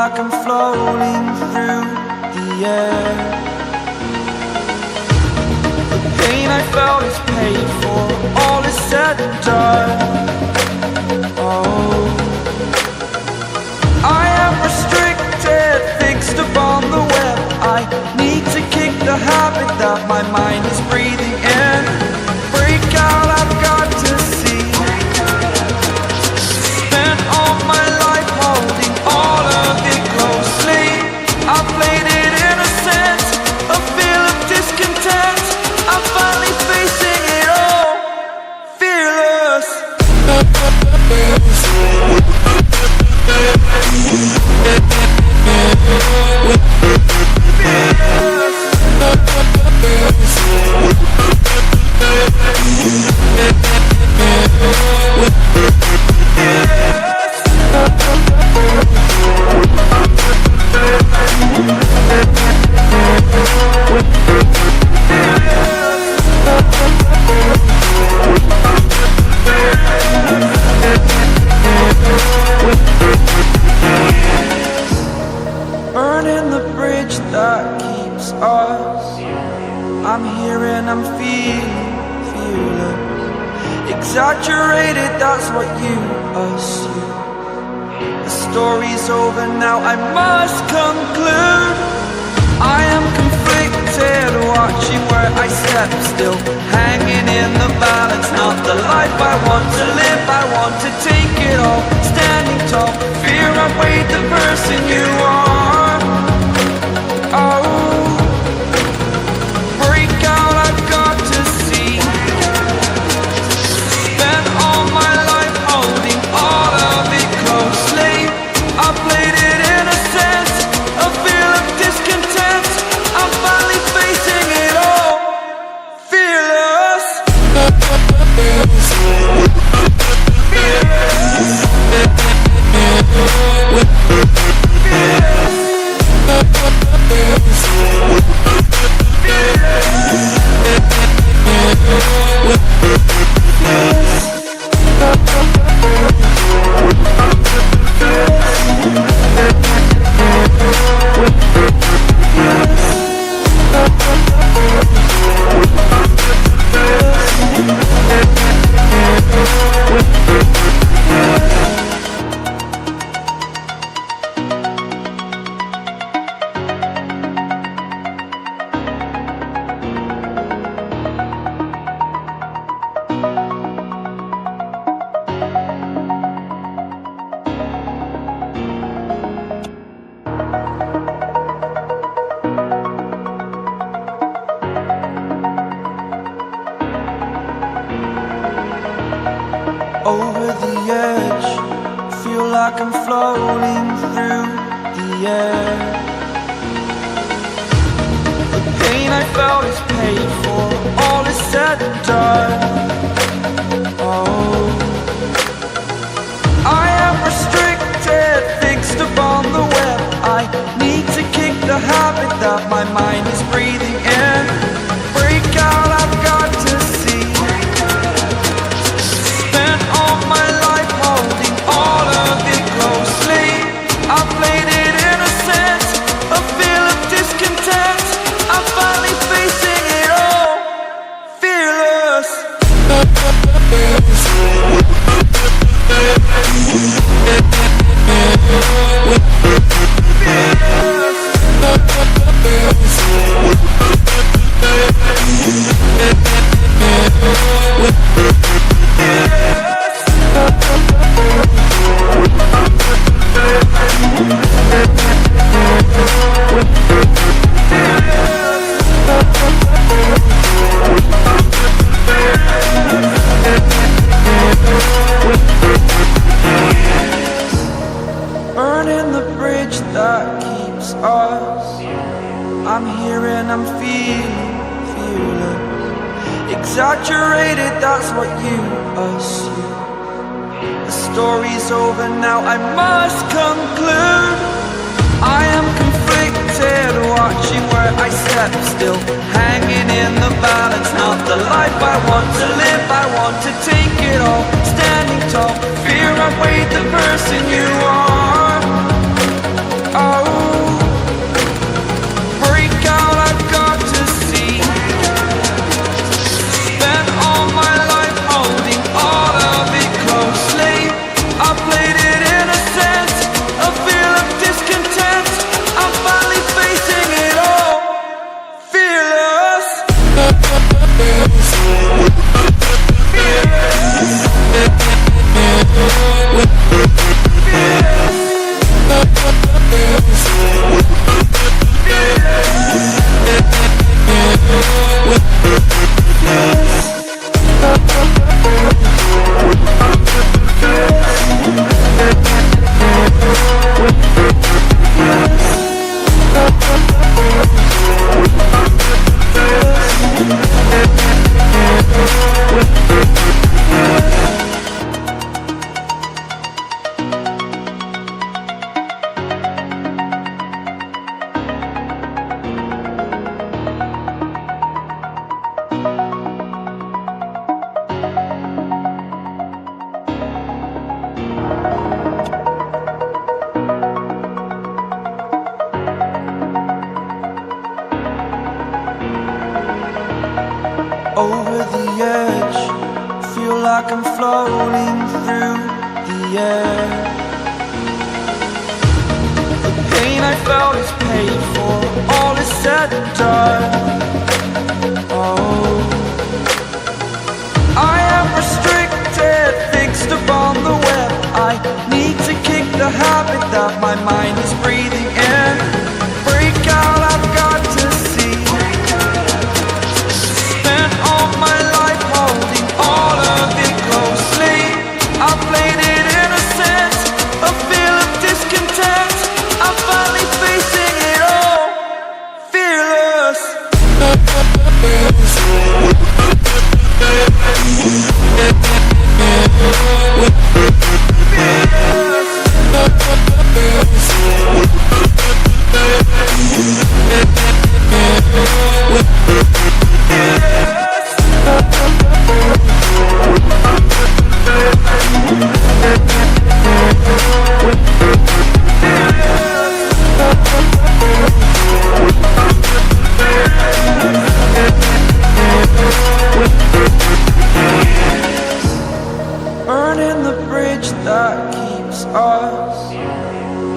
like I'm floating through the air. The pain I felt is paid for, all is said and done. Oh, I am restricted, fixed upon the web. I need to kick the habit that my mind is breathing in. Break out, I've got to see. Spent all my life holding all of it closely. I played it innocent, a feel of discontent. I'm finally facing it all, fearless. Burning the bridge that keeps us. I'm here and I'm feeling fearless. Exaggerated, that's what you assume. The story's over now, I must conclude. I am conflicted, watching where I step still, hanging in the balance. Not the life I want to live, I want to take it all. Standing tall, fear outweighed the person you are. Oh, break out, I've got to see. Spent all my life holding all of it closely. I played it innocent, a feel of discontent. I'm finally facing it all, fearless. Over the edge, feel like I'm floating through the air. The pain I felt is paid for, all is said and done. Oh, I am restricted, fixed upon the web. I need to kick the habit that my mind is breathing in. Break out, I've got to see. Spent all my life holding all of it closely. I played it innocent, a feel of discontent. I'm finally facing it all, fearless. Burning the bridge that keeps us. I'm here and I'm feeling fearless. Exaggerated, that's what you assume. The story's over now, I must conclude. I am conflicted, watching where I step still, hanging in the balance. Not the life I want to live, I want to take it all. Standing tall, fear outweighed the person you are. the edge, feel like I'm floating through the air. The pain I felt is paid for, all is said and done. Oh, I am restricted, fixed upon the web. I need to kick the habit that my mind is breathing in. Break out, I've got to see. Spent all my life holding all of it closely. I played it innocent, a feel of discontent. I'm finally facing it all, fearless. Burning the bridge that keeps us.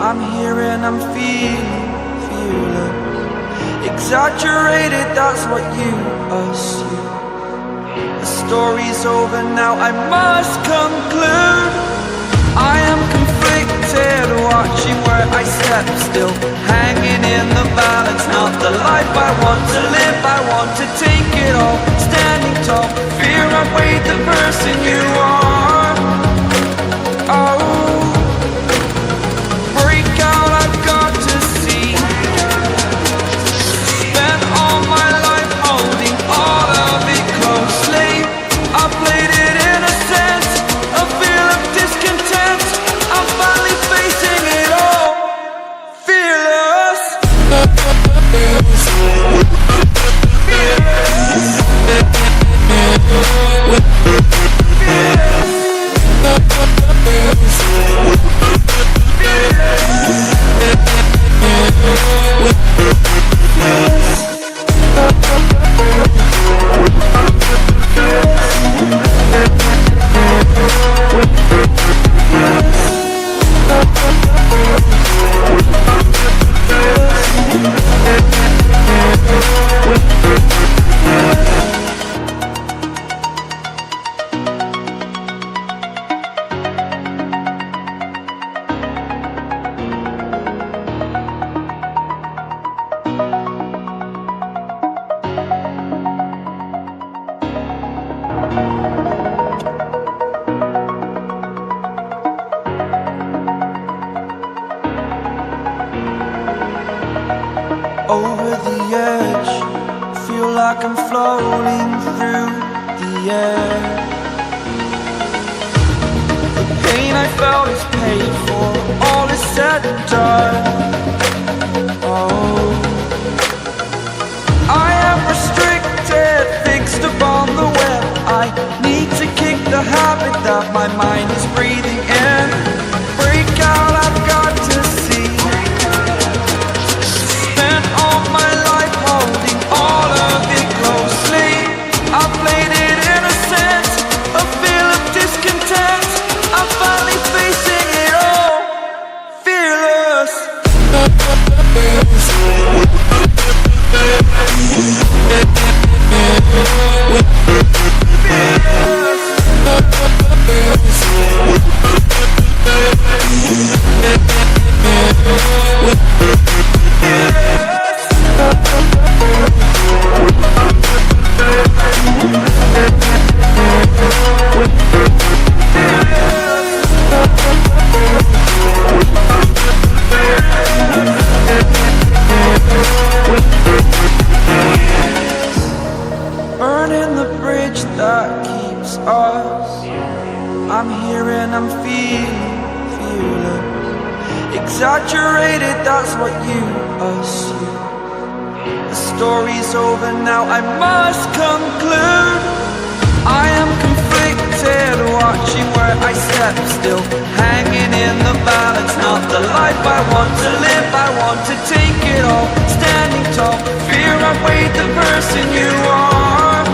I'm here and I'm feeling exaggerated, that's what you assume. The story's over now, I must conclude. I am conflicted, watching where I step still, hanging in the balance. Not the life I want to live, I want to take it all. Standing tall, fear I've weighed the person you are. Oh, break out, I've got to see. Spent all my life holding all of it closely. I played it innocent, a feel of discontent. I'm finally facing it all, fearless. Over the edge, feel like I'm floating through the air. The pain I felt is paid for, all is said and done. Oh, I am restricted, fixed upon the web. I need to kick the habit that my mind is breathing in. Break out, I've got to see. Spent all my life holding all of it closely. I played it innocent, a feel of discontent. I'm finally facing it all, fearless. Burning the bridge that keeps us. I'm here and I'm feeling exaggerated, that's what you assume. The story's over now, I must conclude. I am conflicted, watching where I step still, hanging in the balance. Not the life I want to live, I want to take it all. Standing tall, fear I've weighed the person you are.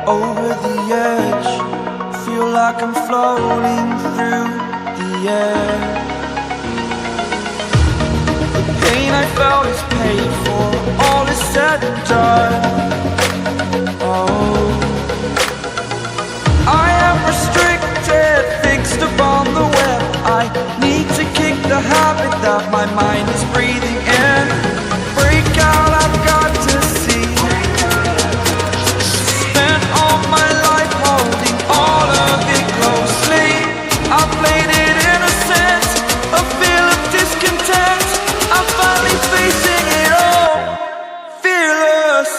Over the edge, feel like I'm floating through the air. The pain I felt is paid for, all is said and done. Oh, I am restricted, fixed upon the web. I need to kick the habit that my mind is breathing in. Break out, I've got to see. My life holding all of it closely. I played it innocent, a feel of discontent. I'm finally facing it all, fearless.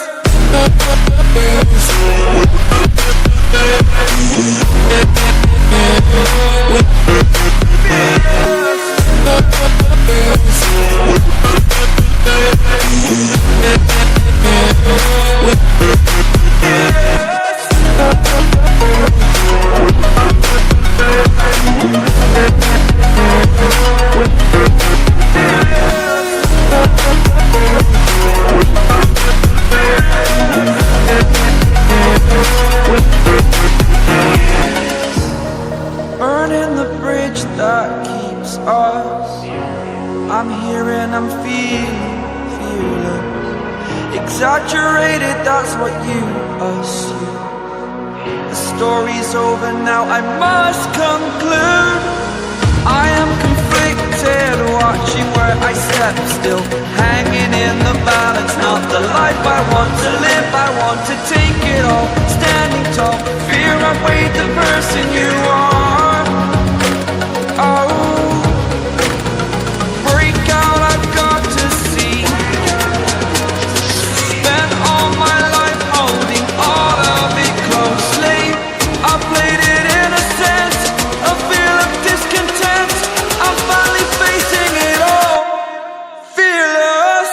Burning the bridge that keeps us. I'm here and I'm feeling fearless. Exaggerated, that's what you assume. The story's over now, I must conclude. I am conflicted, watching where I step still, hanging in the balance. Not the life I want to live, I want to take it all. Standing tall, fear I've weighed the person you are. Oh, break out, I've got to see. Spent all my life holding all of it closely. I played it innocent, a feel of discontent. I'm finally facing it all, fearless.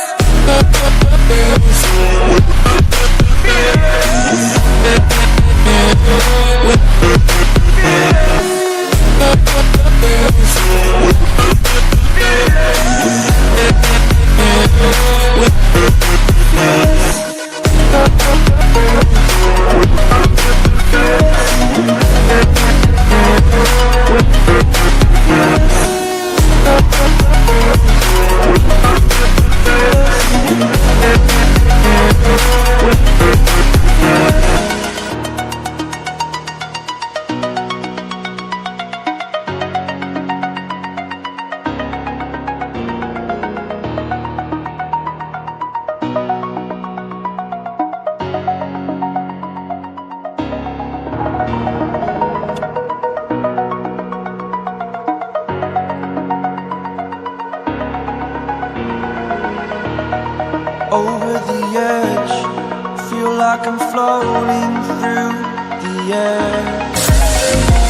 Over the edge, feel like I'm floating through the air.